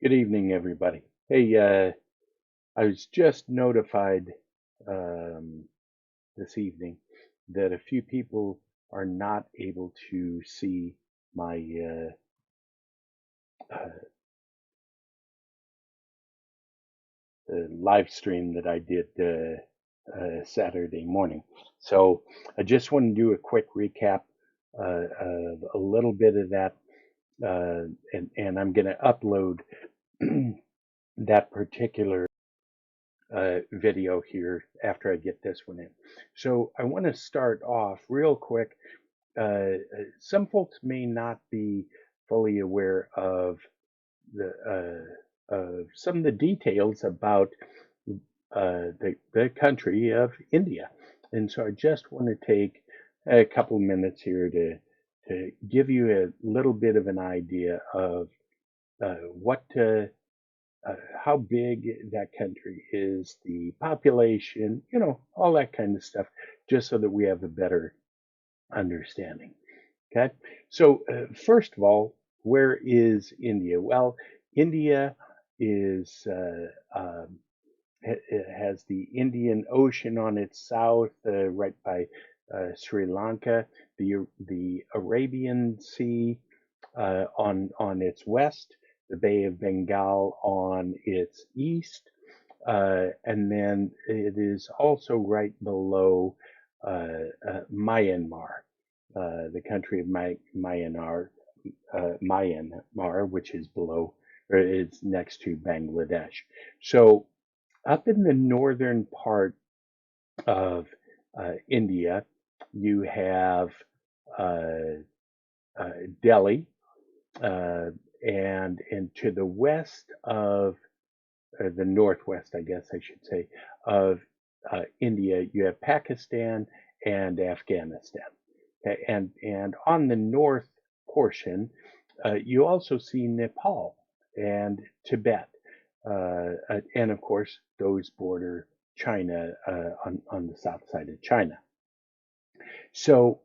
Good evening, everybody. Hey, I was just notified um, this evening that a few people are not able to see my uh, live stream that I did Saturday morning. So I just want to do a quick recap of a little bit of that, and I'm going to upload that particular video here after I get this one in. So I want to start off real quick. Some folks may not be fully aware of some of the details about the country of India, and so I just want to take a couple minutes here to give you a little bit of an idea of what how big that country is, the population, all that kind of stuff, just so that we have a better understanding. Okay. So, first of all, where is India? Well, India is, it has the Indian Ocean on its south, right by Sri Lanka, the Arabian Sea on its west, the Bay of Bengal on its east, and then it is also right below Myanmar, the country of Myanmar, which is below, or is next to Bangladesh. So up in the northern part of India, you have uh, Delhi, uh, and to the west of the northwest, I guess I should say, of India, you have Pakistan and Afghanistan. Okay, and on the north portion, you also see Nepal and Tibet, and of course those border China on the south side of China. So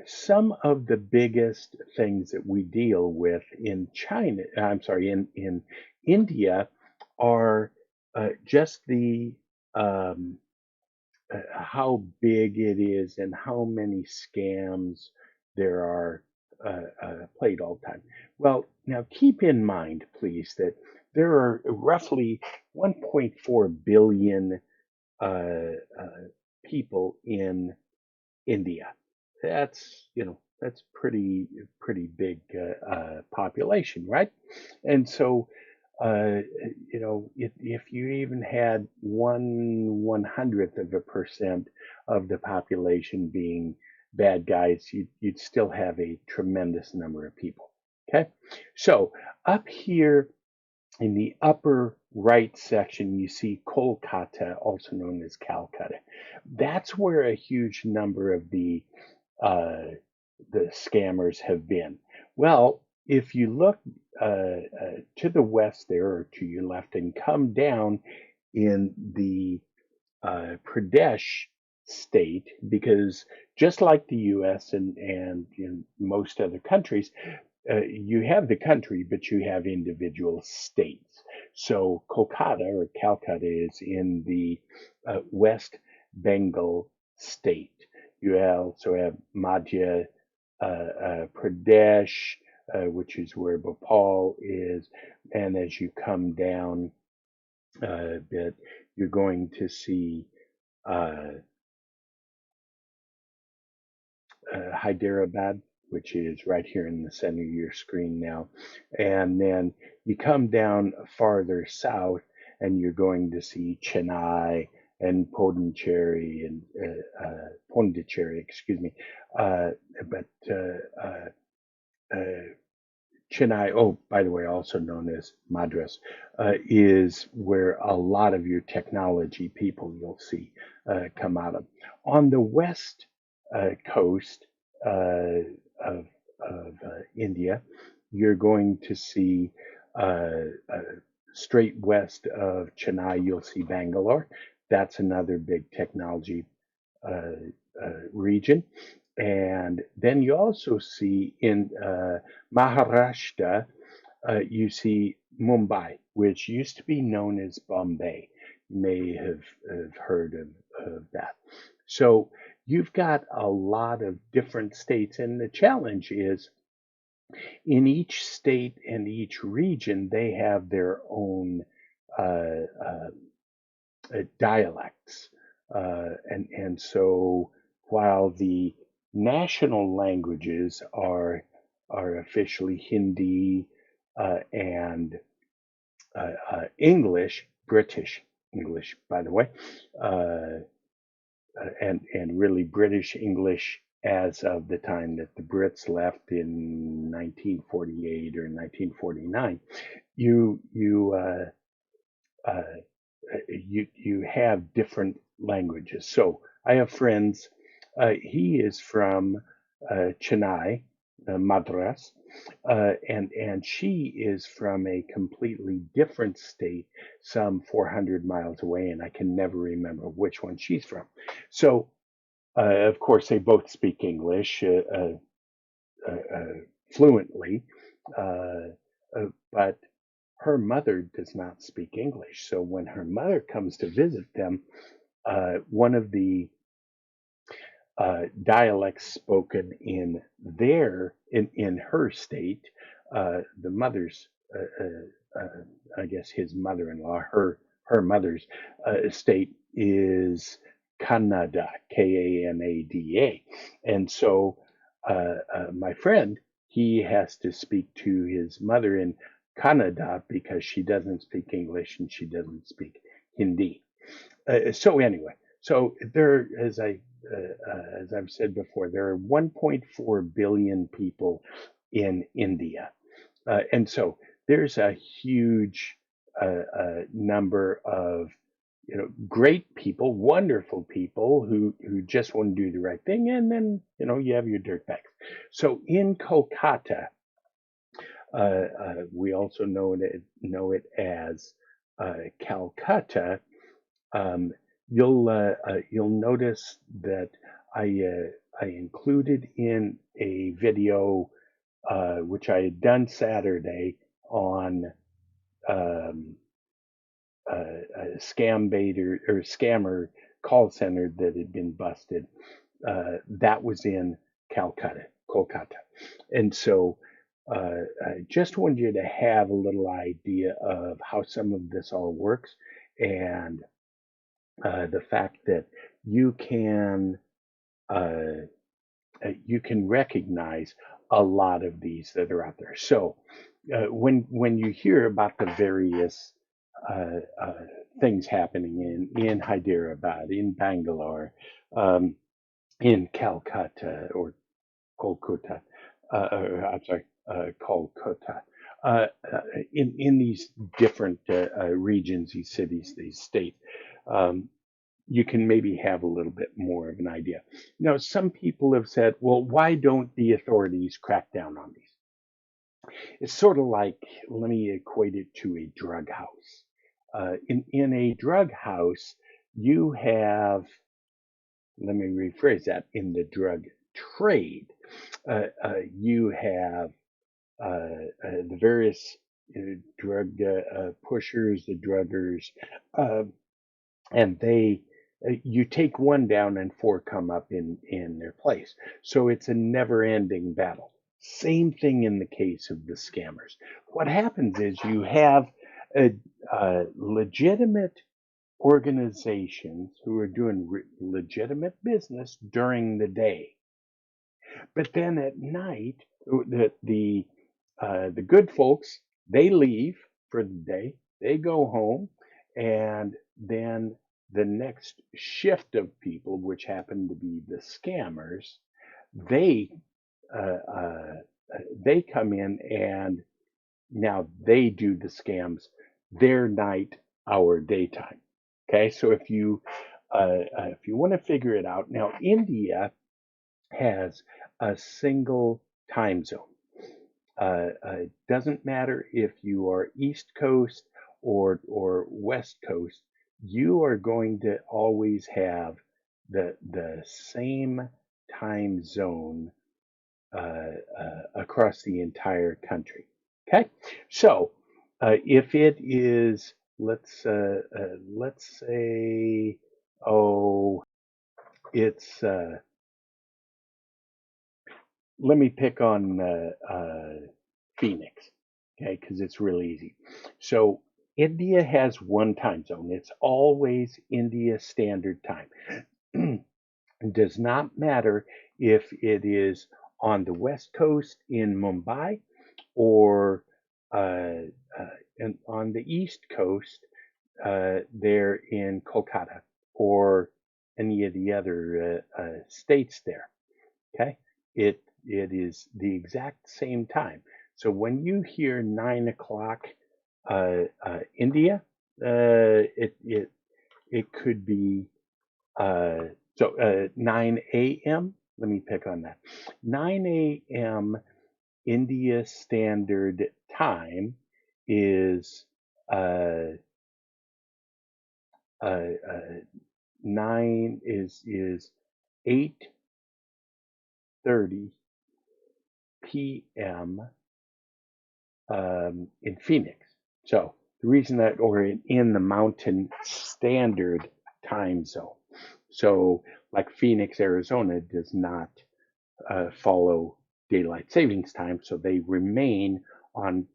some of the biggest things that we deal with in China, I'm sorry, in India, are just the how big it is and how many scams there are played all the time. Well, now keep in mind, please, that there are roughly 1.4 billion uh, uh, people in India. That's pretty big population, right? And so if you even had 1/100th of a % of the population being bad guys, you'd still have a tremendous number of people. Okay, so up here in the upper right section, you see Kolkata, also known as Calcutta. That's where a huge number of uh, the scammers have been. Well, if you look to the west there or to your left and come down in the Pradesh state, because just like the U.S. and in most other countries, you have the country, but you have individual states. So Kolkata or Calcutta is in the West Bengal state. You also have Madhya Pradesh, which is where Bhopal is, and as you come down a bit, you're going to see uh, Hyderabad, which is right here in the center of your screen now. And then you come down farther south and you're going to see Chennai and Pondicherry, excuse me. But Chennai, oh, by the way, also known as Madras, is where a lot of your technology people you'll see come out of. On the west coast of, India, you're going to see straight west of Chennai, you'll see Bangalore. That's another big technology uh, region. And then you also see in Maharashtra, you see Mumbai, which used to be known as Bombay. You may have heard of that. So you've got a lot of different states, and the challenge is in each state and each region, they have their own uh, uh, dialects. And so while the national languages are officially Hindi and English, British English, by the way, uh, and really British English as of the time that the Brits left in 1948 or 1949, uh, you have different languages. So I have friends. He is from Chennai, Madras, and she is from a completely different state, some 400 miles away, and I can never remember which one she's from. So, of course, they both speak English fluently, uh, but her mother does not speak English. So when her mother comes to visit them, one of the dialects spoken in in her state, the mother's, I guess his mother-in-law, her mother's state is Kannada, Kanada, and so my friend, he has to speak to his mother in Kannada because she doesn't speak English and she doesn't speak Hindi. So anyway, so there, as I've said before, there are 1.4 billion people in India, and so there's a huge number of great people, wonderful people who just want to do the right thing, and then you have your dirtbags. So in Kolkata, we also know it as Calcutta. um, you'll notice that I included in a video which I had done Saturday on um, a scam baiter or scammer call center that had been busted. That was in Kolkata, and so I just wanted you to have a little idea of how some of this all works, and the fact that you can uh, you can recognize a lot of these that are out there. So when you hear about the various uh, uh, things happening in Hyderabad, in Bangalore, um, in Calcutta or Kolkata, I'm sorry, Kolkata, in these different regions, these cities, these states. Um, you can maybe have a little bit more of an idea. Now, some people have said, well, why don't the authorities crack down on these? It's sort of like, let me equate it to a drug house. In a drug house, you have, let me rephrase that, in the drug trade, you have the various drug pushers, the druggers, uh, and you take one down and four come up in their place. So it's a never ending battle. Same thing in the case of the scammers. What happens is you have legitimate organizations who are doing legitimate business during the day, but then at night the good folks, they leave for the day, they go home, and then the next shift of people, which happen to be the scammers, they uh, uh, they come in and now they do the scams their night, our daytime. Okay, so if you want to figure it out, now India has a single time zone. It doesn't matter if you are East Coast or West Coast, you are going to always have the same time zone across the entire country. Okay, so if it is, let's say, oh, it's let me pick on Phoenix, okay, because it's really easy. So India has one time zone. It's always India Standard Time. It does not matter if it is on the West Coast in Mumbai or uh, and on the East Coast there in Kolkata or any of the other states there. Okay, it is the exact same time. So when you hear 9 o'clock India, it could be uh, 9 a.m. Let me pick on that. 9 a.m. India Standard Time is uh, uh, uh, 8:30 p.m. In Phoenix. So the reason that, or in the Mountain Standard Time Zone. So like Phoenix, Arizona does not follow daylight savings time, so they remain on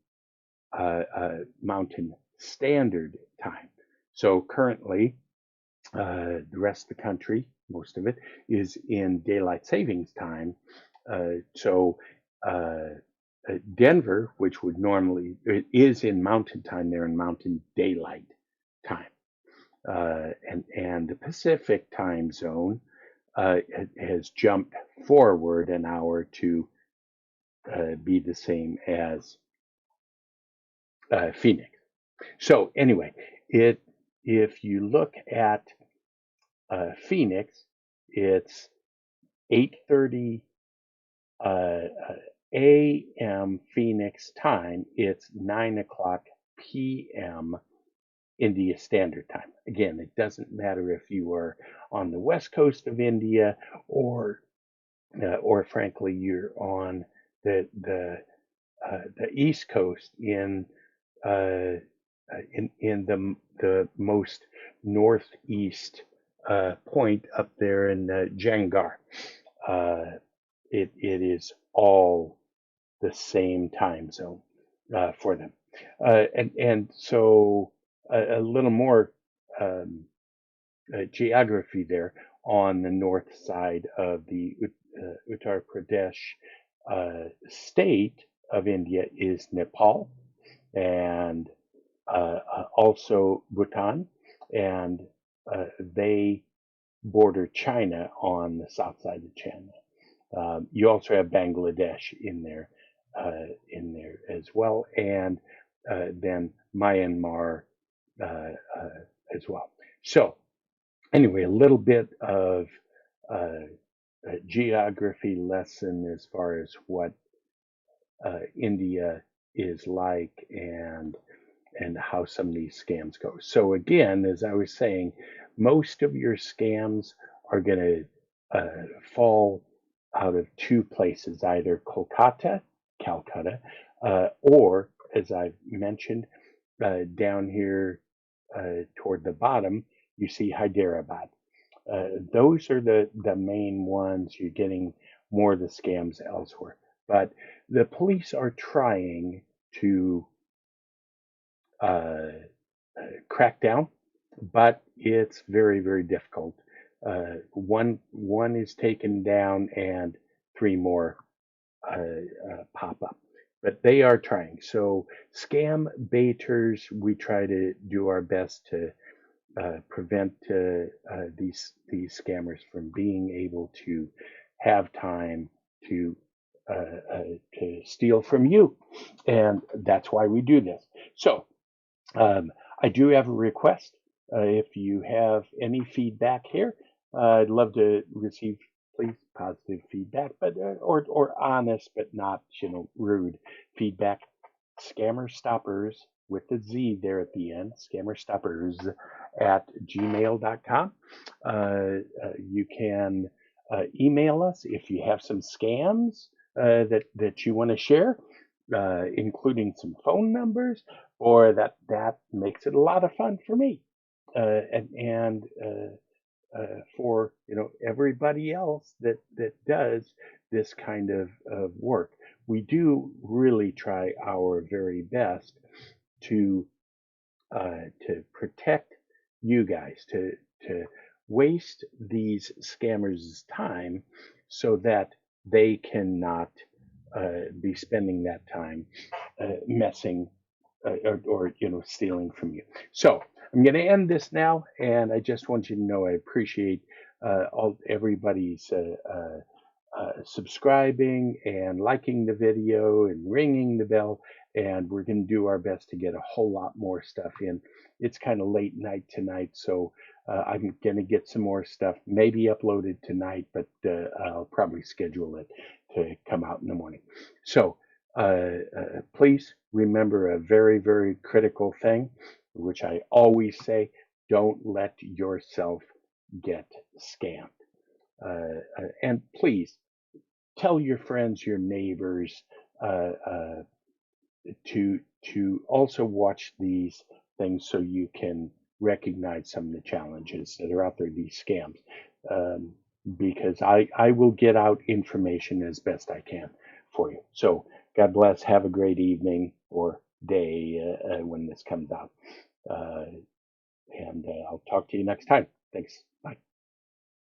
Mountain Standard Time. So currently, the rest of the country, most of it, is in daylight savings time. So Denver, which would normally is in Mountain Time, they're in Mountain Daylight Time, and the Pacific Time Zone has jumped forward an hour to be the same as Phoenix. So anyway, if you look at Phoenix, it's 8:30 a.m. Phoenix time. It's 9 o'clock p.m. India Standard Time. Again, it doesn't matter if you are on the west coast of India or frankly you're on the East Coast uh, in the most northeast point up there in Jangar. Uh, it is all the same time zone for them, and so a little more um, geography there on the north side of the Uttar Pradesh state of India is Nepal and also Bhutan, and they border China on the south side of China. You also have Bangladesh in there as well, and then Myanmar as well. So anyway, a little bit of a geography lesson as far as what India is like and how some of these scams go. So again, as I was saying, most of your scams are going to fall out of two places, either Calcutta, or as I've mentioned, down here toward the bottom, you see Hyderabad. Those are the main ones. You're getting more of the scams elsewhere. But the police are trying to uh, crack down, but it's very, very difficult. One is taken down, and three more pop up. But they are trying. So scam baiters, we try to do our best to prevent these scammers from being able to have time to steal from you, and that's why we do this. So I do have a request. If you have any feedback here, I'd love to receive, please, positive feedback, but or honest but not rude feedback. ScammerStopperz with the Z there at the end. ScammerStopperz at gmail.com. You can email us if you have some scams that you want to share. including some phone numbers, or that makes it a lot of fun for me. And for everybody else that does this kind of work. We do really try our very best to to protect you guys, to waste these scammers' time so that they cannot be spending that time messing or stealing from you. So I'm going to end this now, and I just want you to know I appreciate all everybody's subscribing and liking the video and ringing the bell. And we're going to do our best to get a whole lot more stuff in. It's kind of late night tonight, so I'm going to get some more stuff maybe uploaded tonight, but I'll probably schedule it to come out in the morning. So please remember a very, very critical thing, which I always say: don't let yourself get scammed. And please tell your friends, your neighbors, uh, uh, to also watch these things so you can recognize some of the challenges that are out there, these scams. Um, because I will get out information as best I can for you. So God bless. Have a great evening or day when this comes out. And I'll talk to you next time. Thanks. Bye.